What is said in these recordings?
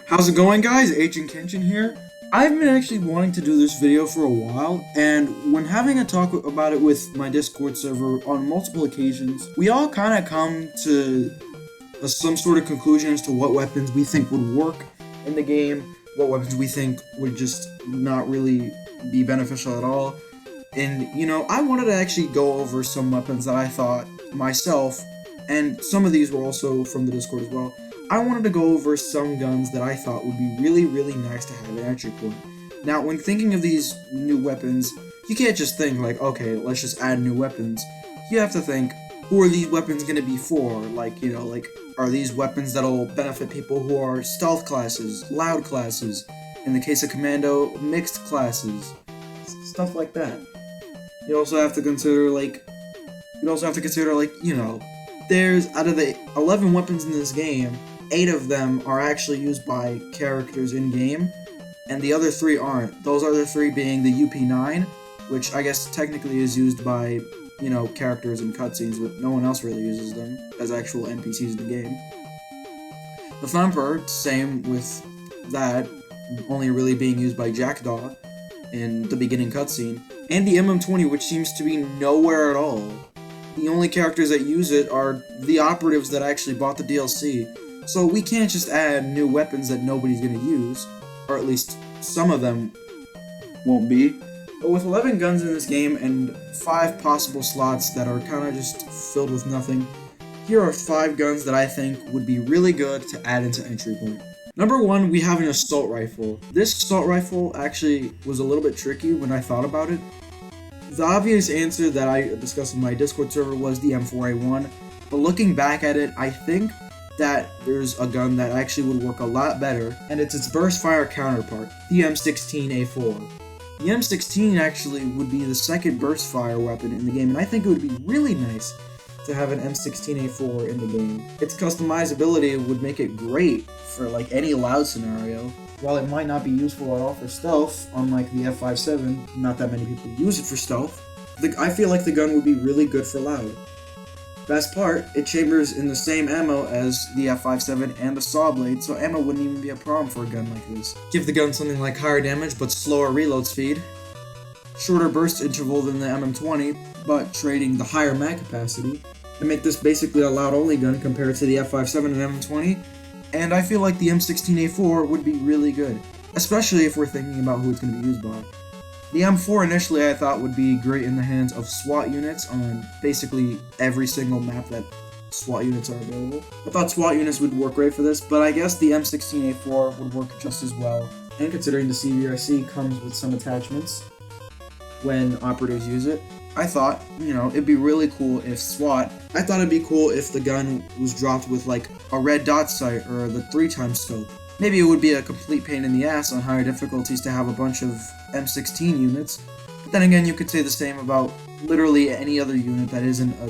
How's it going, guys? Agent Kenshin here. I've been actually wanting to do this video for a while, and when having a talk about it with my Discord server on multiple occasions, we all kind of come to some sort of conclusion as to what weapons we think would work in the game, what weapons we think would just not really be beneficial at all. And, I wanted to actually go over some weapons that I thought myself, and some of these were also from the Discord as well. I wanted to go over some guns that I thought would be really, really nice to have an entry point. Now, when thinking of these new weapons, you can't just think like, okay, let's just add new weapons. You have to think, who are these weapons going to be for? Like, are these weapons that'll benefit people who are stealth classes, loud classes, in the case of commando, mixed classes, stuff like that. You also have to consider, there's, out of the 11 weapons in this game, 8 of them are actually used by characters in-game, and the other 3 aren't. Those other 3 being the UP9, which I guess technically is used by, characters in cutscenes, but no one else really uses them as actual NPCs in the game. The Thumper, same with that, only really being used by Jackdaw in the beginning cutscene, and the MM20, which seems to be nowhere at all. The only characters that use it are the operatives that actually bought the DLC, so we can't just add new weapons that nobody's gonna use, or at least some of them won't be. But with 11 guns in this game and 5 possible slots that are kinda just filled with nothing, here are 5 guns that I think would be really good to add into entry point. Number 1, we have an assault rifle. This assault rifle actually was a little bit tricky when I thought about it. The obvious answer that I discussed in my Discord server was the M4A1, but looking back at it, I think that there's a gun that actually would work a lot better, and it's its burst fire counterpart, the M16A4. The M16 actually would be the second burst fire weapon in the game, and I think it would be really nice to have an M16A4 in the game. Its customizability would make it great for any loud scenario. While it might not be useful at all for stealth, unlike the F57, not that many people use it for stealth, I feel like the gun would be really good for loud. Best part, it chambers in the same ammo as the F57 and the saw blade, so ammo wouldn't even be a problem for a gun like this. Give the gun something like higher damage but slower reload speed, shorter burst interval than the MM20, but trading the higher mag capacity, and make this basically a loud-only gun compared to the F57 and MM20, and I feel like the M16A4 would be really good, especially if we're thinking about who it's going to be used by. The M4 initially I thought would be great in the hands of SWAT units on basically every single map that SWAT units are available. I thought SWAT units would work great for this, but I guess the M16A4 would work just as well, and considering the CVRC comes with some attachments when operatives use it, I thought, it'd be really cool if I thought it'd be cool if the gun was dropped with a red dot sight or the 3x scope. Maybe it would be a complete pain in the ass on higher difficulties to have a bunch of M16 units, but then again you could say the same about literally any other unit that isn't a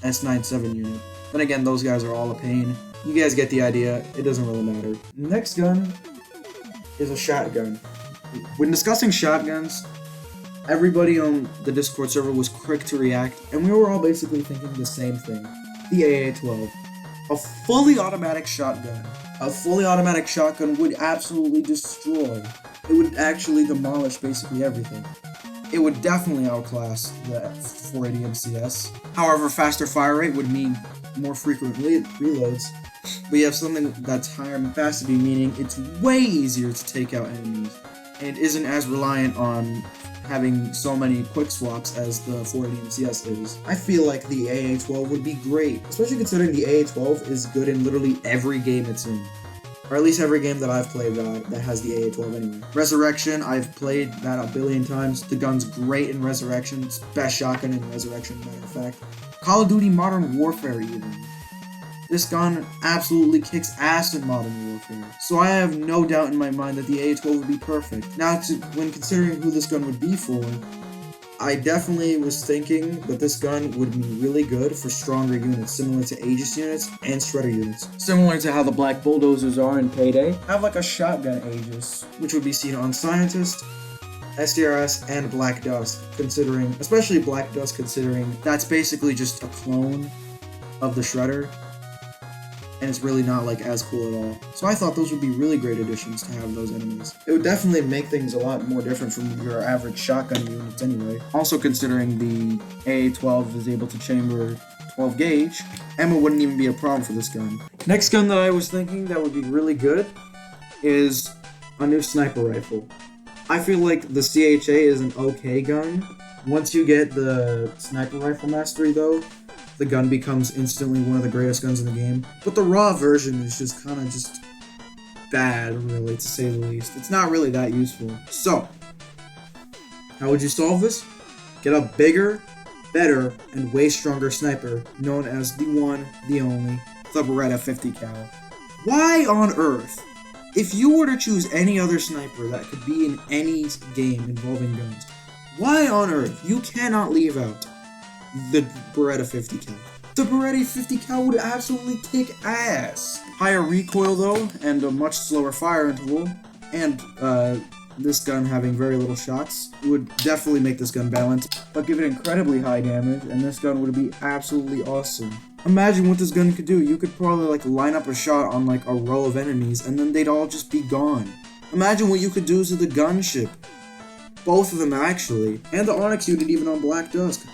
S97 unit. Then again, those guys are all a pain. You guys get the idea, it doesn't really matter. Next gun is a shotgun. When discussing shotguns, everybody on the Discord server was quick to react, and we were all basically thinking the same thing. The AA-12. A fully automatic shotgun. A fully automatic shotgun would absolutely destroy. It would actually demolish basically everything. It would definitely outclass the 480 MCS. However, faster fire rate would mean more frequent reloads. But you have something that's higher capacity, meaning it's way easier to take out enemies, and isn't as reliant on having so many quick swaps as the 480 MCS is. I feel like the AA-12 would be great, especially considering the AA-12 is good in literally every game it's in. Or at least every game that I've played that has the AA-12 anyway. Resurrection, I've played that a billion times. The gun's great in Resurrection. It's best shotgun in Resurrection, matter of fact. Call of Duty Modern Warfare even. This gun absolutely kicks ass in Modern Warfare, so I have no doubt in my mind that the AA-12 would be perfect. Now, when considering who this gun would be for, I definitely was thinking that this gun would be really good for stronger units, similar to Aegis units and Shredder units. Similar to how the Black Bulldozers are in Payday, have a shotgun Aegis, which would be seen on Scientist, SDRS, and Black Dust, especially Black Dust, considering that's basically just a clone of the Shredder. and it's really not like as cool at all. So I thought those would be really great additions to have those enemies. It would definitely make things a lot more different from your average shotgun units anyway. Also considering the AA-12 is able to chamber 12 gauge, ammo wouldn't even be a problem for this gun. Next gun that I was thinking that would be really good is a new sniper rifle. I feel like the CHA is an okay gun. Once you get the sniper rifle mastery though, the gun becomes instantly one of the greatest guns in the game. But the raw version is just kind of just bad, really, to say the least. It's not really that useful. So, how would you solve this? Get a bigger, better, and way stronger sniper, known as the one, the only, the Beretta 50 cal. Why on earth? If you were to choose any other sniper that could be in any game involving guns, why on earth you cannot leave out the Beretta 50 cal? The Beretta 50 cal would absolutely kick ass. Higher recoil though, and a much slower fire interval, and this gun having very little shots would definitely make this gun balanced, but give it incredibly high damage, and this gun would be absolutely awesome. Imagine what this gun could do. You could probably like line up a shot on like a row of enemies, and then they'd all just be gone. Imagine what you could do to the gunship. Both of them actually, and the Onyx unit even on Black Dusk.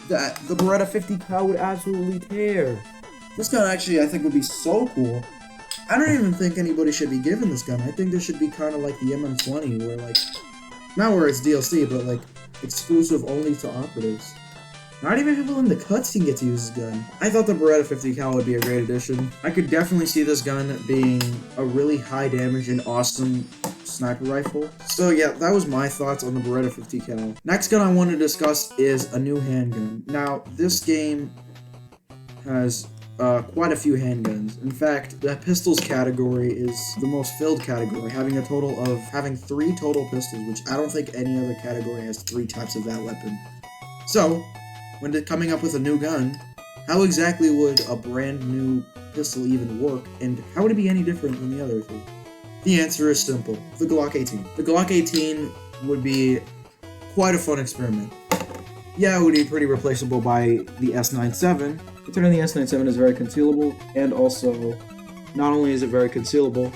The Beretta 50 cal would absolutely tear. This gun actually I think would be so cool. I don't even think anybody should be given this gun. I think this should be kind of like the MM20, where like, not where it's DLC, but like exclusive only to operatives. Not even people in the cutscene get to use this gun. I thought the Beretta 50 cal would be a great addition. I could definitely see this gun being a really high damage and awesome sniper rifle. So yeah, that was my thoughts on the Beretta 50 cal. Next gun I want to discuss is a new handgun. Now, this game has quite a few handguns. In fact, the pistols category is the most filled category, having 3 total pistols, which I don't think any other category has 3 types of that weapon. So, when coming up with a new gun, how exactly would a brand new pistol even work, and how would it be any different than the other 2? The answer is simple. The Glock 18. The Glock 18 would be quite a fun experiment. Yeah, it would be pretty replaceable by the S97, considering the S97 is very concealable, and also, not only is it very concealable,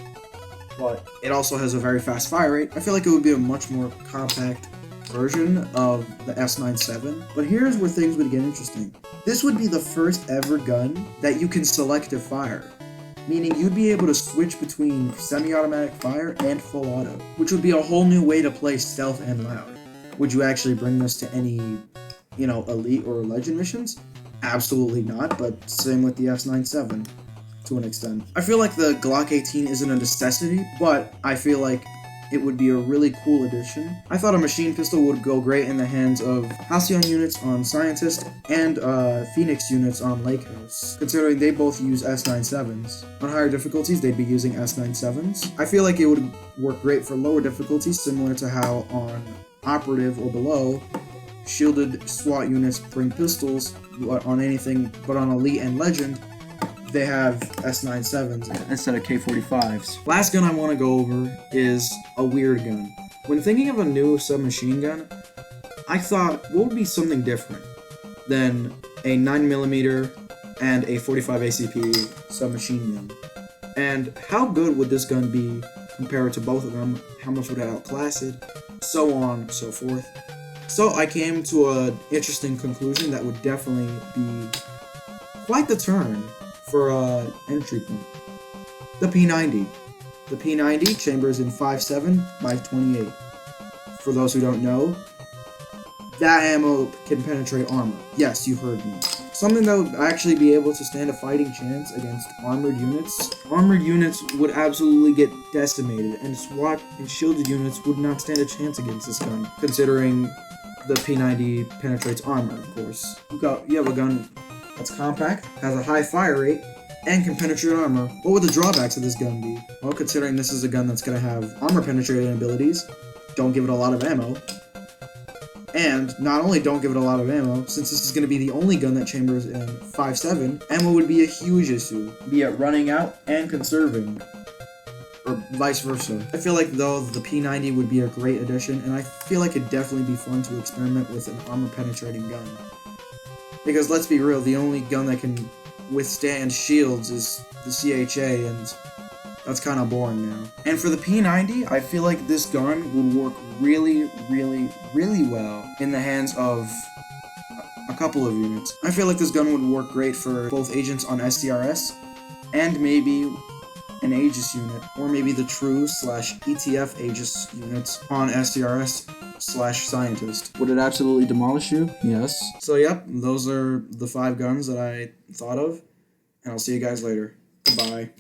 but it also has a very fast fire rate. I feel like it would be a much more compact version of the S97, but here's where things would get interesting. This would be the first ever gun that you can selective fire, meaning you'd be able to switch between semi-automatic fire and full auto, which would be a whole new way to play stealth and loud. Would you actually bring this to any, elite or legend missions? Absolutely not, but same with the S97 to an extent. I feel like the Glock 18 isn't a necessity, but I feel like it would be a really cool addition. I thought a machine pistol would go great in the hands of Halcyon units on Scientist and Phoenix units on Lake House, considering they both use S97s. On higher difficulties, they'd be using S97s. I feel like it would work great for lower difficulties, similar to how on Operative or below, shielded SWAT units bring pistols on anything, but on Elite and Legend, they have S97s instead of K45s. Last gun I want to go over is a weird gun. When thinking of a new submachine gun, I thought, what would be something different than a 9mm and a 45 ACP submachine gun? And how good would this gun be compared to both of them? How much would it outclass it? So on and so forth. So I came to an interesting conclusion that would definitely be quite the turn for an entry point. The P90. The P90 chambers in 5.7 by 28. For those who don't know, that ammo can penetrate armor. Yes, you heard me. Something that would actually be able to stand a fighting chance against armored units. Armored units would absolutely get decimated, and SWAT and shielded units would not stand a chance against this gun, considering the P90 penetrates armor, of course. You have a gun that's compact, has a high fire rate, and can penetrate armor. What would the drawbacks of this gun be? Well, considering this is a gun that's going to have armor penetrating abilities, don't give it a lot of ammo. And not only don't give it a lot of ammo, since this is going to be the only gun that chambers in 5.7, ammo would be a huge issue, be it running out and conserving, or vice versa. I feel like though the P90 would be a great addition, and I feel like it'd definitely be fun to experiment with an armor penetrating gun. Because let's be real, the only gun that can withstand shields is the CHA, and that's kind of boring now. And for the P90, I feel like this gun would work really, really, really well in the hands of a couple of units. I feel like this gun would work great for both agents on SCRS and maybe an Aegis unit, or maybe the True/ETF Aegis units on SCRS/Scientist. Would it absolutely demolish you? Yes. So yep, those are the 5 guns that I thought of, and I'll see you guys later. Goodbye.